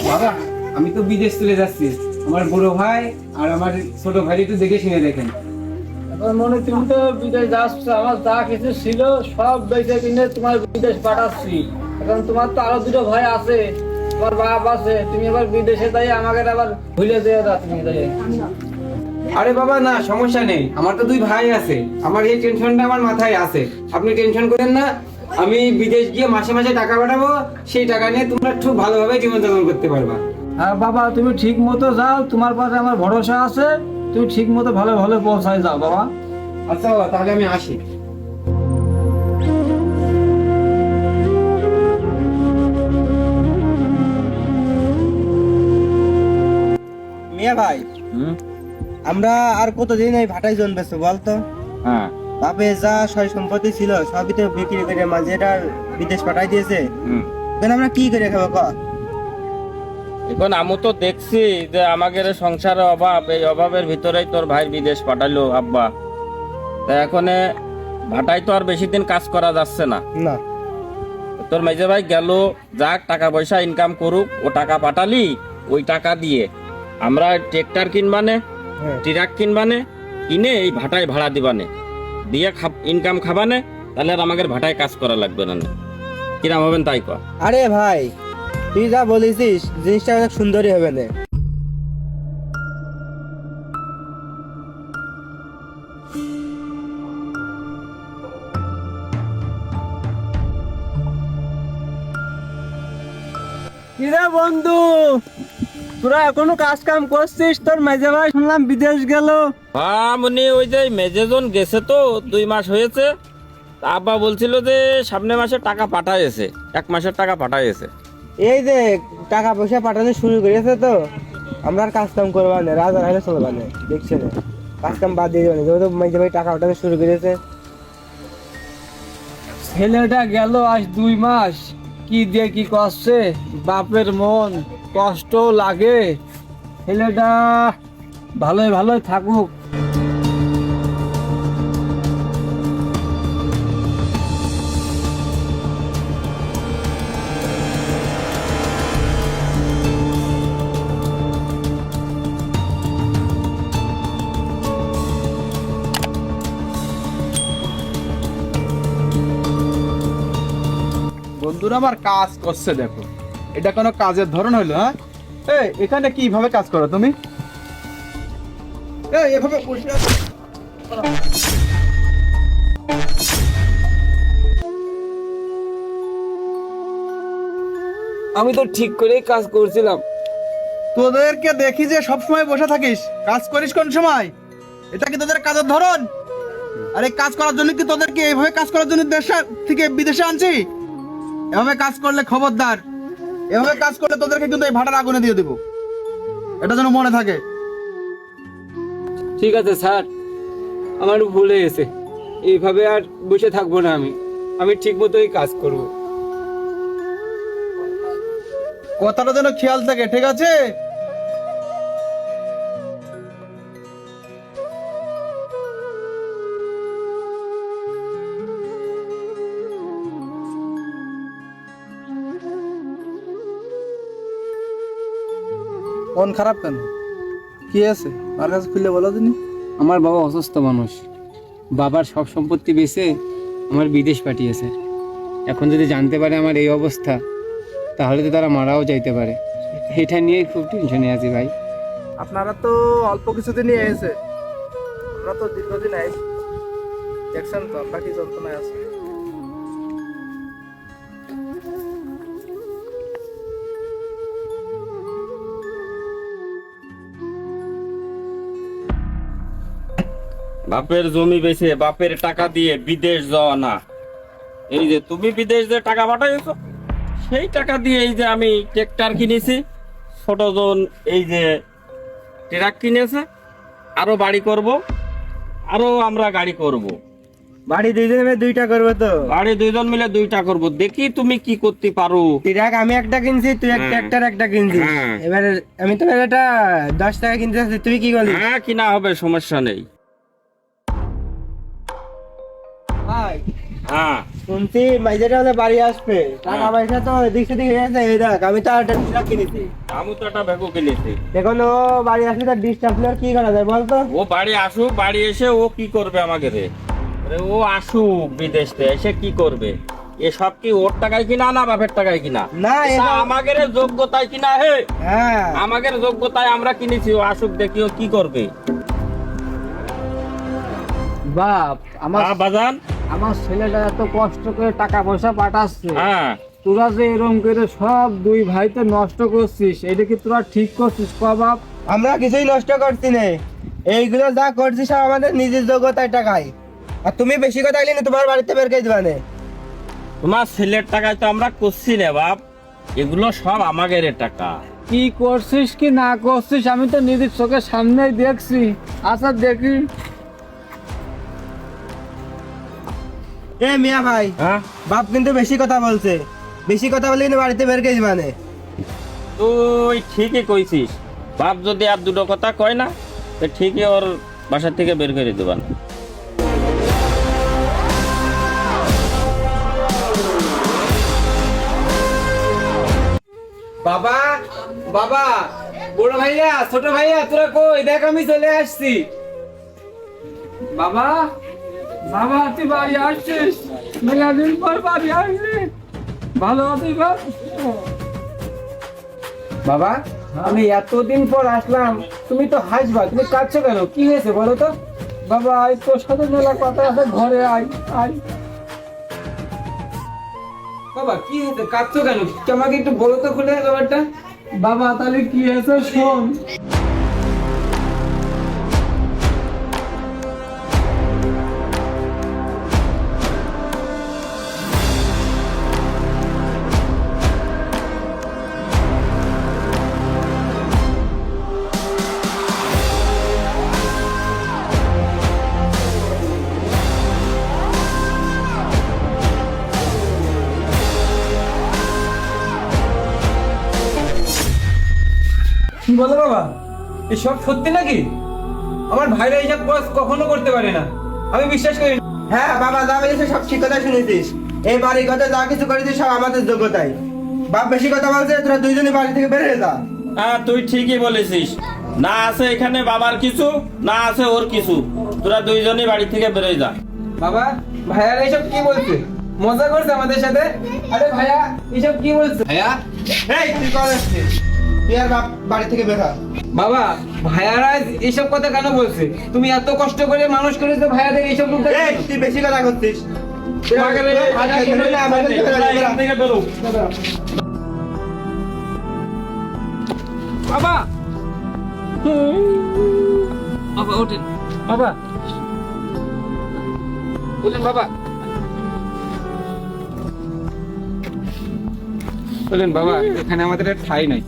বাবা, আমি তো বিদেশ চলে যাচ্ছি। আমার বড় ভাই আর আমার ছোট ভাই একটু দেখে শুনে দেখেন। এখন মনে তুমি তো বিদেশ যাচ্ছ, আমার যা কিছু ছিল সব বেঁচে কিনে তোমার বিদেশ পাঠাচ্ছি। এখন তোমার তো আরো দুটো ভাই আছে, তোমার বাপ আছে, তুমি এবার বিদেশে যাই আমাকে আবার ভুলে যেও না তুমি যাই। আরে বাবা না, সমস্যা নেই, আমার তো দুই ভাই আছে, আমার এই টেনশনটা আমার মাথায় আছে। আপনি টেনশন করেন না, আমি বিদেশ গিয়ে মাসে মাসে টাকা পাঠাবো, সেই টাকা নিয়ে তোমরা খুব ভালোভাবে জীবনযাপন করতে পারবা। আর বাবা তুমি ঠিক মতো যাও, তোমার পাশে আমার ভরসা আছে, তুমি ঠিক মতো ভালো ভালো পৌঁছায় যাও বাবা। আচ্ছা বাবা, তাহলে আমি আসি। মিয়া ভাই, আমরা আর কতদিন এই ভাটাই জন্মেছো বলতো? হ্যাঁ। বাপে যা সয় সম্পত্তি ছিল সবই তো বিক্রি করে মাঝে এটা বিদেশ পাঠাই দিয়েছে। এখন আমরা কি করে খাবো ক? এখন আমি তো দেখছি যে আমাদের সংসারের অভাব, এই অভাবের ভিতরেই তোর ভাই বিদেশ পাঠালো আব্বা। তা এখন ভাটায় তো আর বেশি দিন কাজ করা যাচ্ছে না। না, তোর মেজে ভাই গেল, যাক টাকা পয়সা ইনকাম করুক, ও টাকা পাঠালি, ওই টাকা দিয়ে আমরা ট্রেক্টর কিনবানে, ট্রাক কিনবানে, কিনে এই ভাটায় ভাড়া দিবানে, দিয়ে ইনকাম খাবানে, তাহলে আর আমাদের ভাটায় কাজ করা লাগবে না। কিরাম হবেন তাই কর। আরে ভাই তুই যা বলেছিস জিনিসটা অনেক সুন্দরই হবে না। কিরে বন্ধু, তোরা এখনো কাজ কাম করছিস? তোর মেজে ভাই শুনলাম বিদেশ গেল। হ্যাঁ মনি, ওই যে মেজেজন গেছে তো 2 মাস হয়েছে। তা আব্বা বলছিল যে সামনে মাসে টাকা পাঠাইছে, 1 মাসের টাকা পাঠাইছে। এই যে টাকা পয়সা পাঠানো শুরু করেছে তো আমরা আর কাজ কাম করবা না, রাজা রাজা চলবা না, দেখছে না কাজ কাম বাদ দিয়ে দেবে, যেহেতু মেজে ভাই টাকা পাঠানো শুরু করেছে। ছেলেটা গেল আজ 2 মাস, কি দিয়ে কি করছে, বাপের মন কষ্ট লাগে। ছেলেটা ভালোই ভালোই থাকুক। বন্ধুরা আমার কাজ করছে, দেখো এটা কোনো কাজের ধরন হলো? হ্যাঁ, এখানে কিভাবে কাজ করো তুমি? এভাবে বসে আছো? আমি তো ঠিক করেই কাজ করছিলাম। তোদেরকে দেখি যে সব সময় বসে থাকিস, কাজ করিস কোন সময়? এটা কি তোদের কাজের ধরন? আর এই কাজ করার জন্য কি তোদেরকে এইভাবে কাজ করার জন্য দেশ থেকে বিদেশে আনছি? এভাবে কাজ করলে খবরদার, এভাবে কাজ করলে তোদেরকে কিন্তু এই ভাটার আগুনে দিয়ে দেবো, এটা যেন মনে থাকে। ঠিক আছে স্যার, আমার ভুল হয়ে গেছে, এইভাবে আর বসে থাকবো না। আমি ঠিক মতোই কাজ করব। কথাটা যেন খেয়াল থাকে, ঠিক আছে? মন খারাপ কেন? কি আছে আর কাছে খুলে বলো দিনি। আমার বাবা অসুস্থ মানুষ, বাবার সব সম্পত্তি বেচে আমার বিদেশ পাঠিয়েছে। এখন যদি জানতে পারে আমার এই অবস্থা, তাহলে তো তারা মারাও যাইতে পারে। এটা নিয়ে খুব টেনশনে আছি ভাই। আপনারা তো অল্প কিছুদিনই এসেছে, আমরা তো দীর্ঘদিন আইছি, দেখছেন তো আমরা কি যন্ত্রণায় আছি। বাপের জমি বেচে, বাপের টাকা দিয়ে বিদেশ যাওয়া না, এই যে তুমি বিদেশ যে টাকা পাঠাইছো, সেই টাকা দিয়ে এই যে আমি ট্রেক্টর কিনেছি, ছোট জন এই যে ট্রাক কিনেছে, আরো বাড়ি করব, আরো আমরা গাড়ি করব, বাড়ি দুইজনে মিলে 2টা করবো তো। বাড়ি 2জন মিলে 2টা করব। দেখি তুমি কি করতে পারো। ট্রাক আমি একটা কিনছি, তুই একটা ট্রাক্টর একটা কিনছিস। হ্যাঁ। এবার আমি তো এটা 10 টাকা কিনতে চাচ্ছি, তুই কি করলি? হ্যাঁ, কিনা হবে, সমস্যা নেই। ভাই হ্যাঁ শুনছি মাইজেটা হলে বাড়ি আসবে, টাকা পয়সা তো এদিক সেদিক হয়ে গেছে। এই দেখ আমি তো একটা ট্রাক কিনেছি, আমি তো একটা ভেগো কিনেছি। এখন ও বাড়ি আসলে তার ডিস্টার্ব কি করা যায় বলতো? ও বাড়ি আসুক, বাড়ি এসে ও কি করবে আমাকে রে? আরে ও আসুক বিদেশ থেকে, এসে কি করবে? এসব কি ওর টাকায় কিনা না বাপের টাকায় কিনা? না, এটা আমাদের যোগ্যতায় কিনা হে, হ্যাঁ আমাদের যোগ্যতায় আমরা কিনেছি। ও আসুক, দেখি ও কি করবে। বাপ, বাজান, আমার ছেলেটা এত কষ্ট করে টাকা পয়সা পাঠাচ্ছে, হ্যাঁ তোরা যে এরকম করে সব দুই ভাইতে নষ্ট করছিস, এটা কি তোরা ঠিক করছিস ক বাপ? আমরা কিছুই নষ্ট করছি না, এইগুলো যা করছি সব আমাদের নিজের যোগ্যতায় টাকায়। আর তুমি বেশি কথা বললে তোমার বাড়িতে বের করে দিবা না। তোমার ছেলের টাকায় তো আমরা করছি না বাপ, এগুলো সব আমাদের টাকা। কি করছিস কি না করছিস আমি তো নিজের চোখের সামনেই দেখছি। আচ্ছা দেখি। এ মিয়া ভাই, হ্যাঁ, বাপ কিন্তু বেশি কথা বলছে, বেশি কথা বলে কিন্তু বাড়িতে বের করে দিবা না। তুই ঠিকই কইছিস। বাপ যদি আর দুটো কথা কয় না, তো ঠিকই ওর বাসা থেকে বের করে দেবান। বাবা, বাবা, বড় ভাইয়া, ছোট ভাইয়া, তোরা কই? দেখ আমি চলে আসছি। বাবা, বাবা তুই বাড়ি আসছিস? মেলাদিন পর বাড়ি আসলি, ভালো আছিস বাপ? বাবা, আমি এতদিন পর আসলাম, তুমি তো হাসবা, তুমি কাঁদছো কেন? কি হয়েছে বলো তো? বাবা আয়, তোর সাথে মেলা কথা আছে, ঘরে আয় আয়। বাবা কি হয়েছে? কাঁদছো কেন? আমাকে একটু বলো তো খুলে ব্যাপারটা। বাবা তাহলে কি হয়েছে শোন। কি বলো বাবা? এসব সত্যি নাকি? আমার ভাইরা এইসব কাজ কখনো করতে পারে না, আমি বিশ্বাস করি না। হ্যাঁ বাবা, যা বলেছে সব ঠিক কথা শুনেছিস। এই বাড়ির কথা যা কিছু করেছিস সব আমাদের যোগ্যতায়। বাপ বেশি কথা বলছে, তোরা দুইজনই বাড়ি থেকে বের হয়ে যা। হ্যাঁ, তুই ঠিকই বলেছিস। না আছে এখানে বাবার কিছু, না আছে ওর কিছু। তোরা দুইজনই বাড়ি থেকে বেরোয় যা। বাবা, ভাইয়ারা এইসব কি বলছে? মজা করছে আমাদের সাথে? আরে ভাইয়া, এইসব কি বলছে? ভাইয়া, এই তুই কল আসছিস, তুই আর বাপ বাড়ি থেকে বের হ। বাবা, ভাইয়ারা এইসব কথা কেন বলছে? তুমি এত কষ্ট করে মানুষ করেছো, ভাইয়াদের এইসব লোক এই তুই বেশি কথা করছিস। তোমাকে রে, তোরা এখান থেকে বেরো। বাবা, বাবা ওঠেন, বাবা বলেন, বাবা বলেন, বাবা এখানে আমাদের আর ঠাঁই নাই।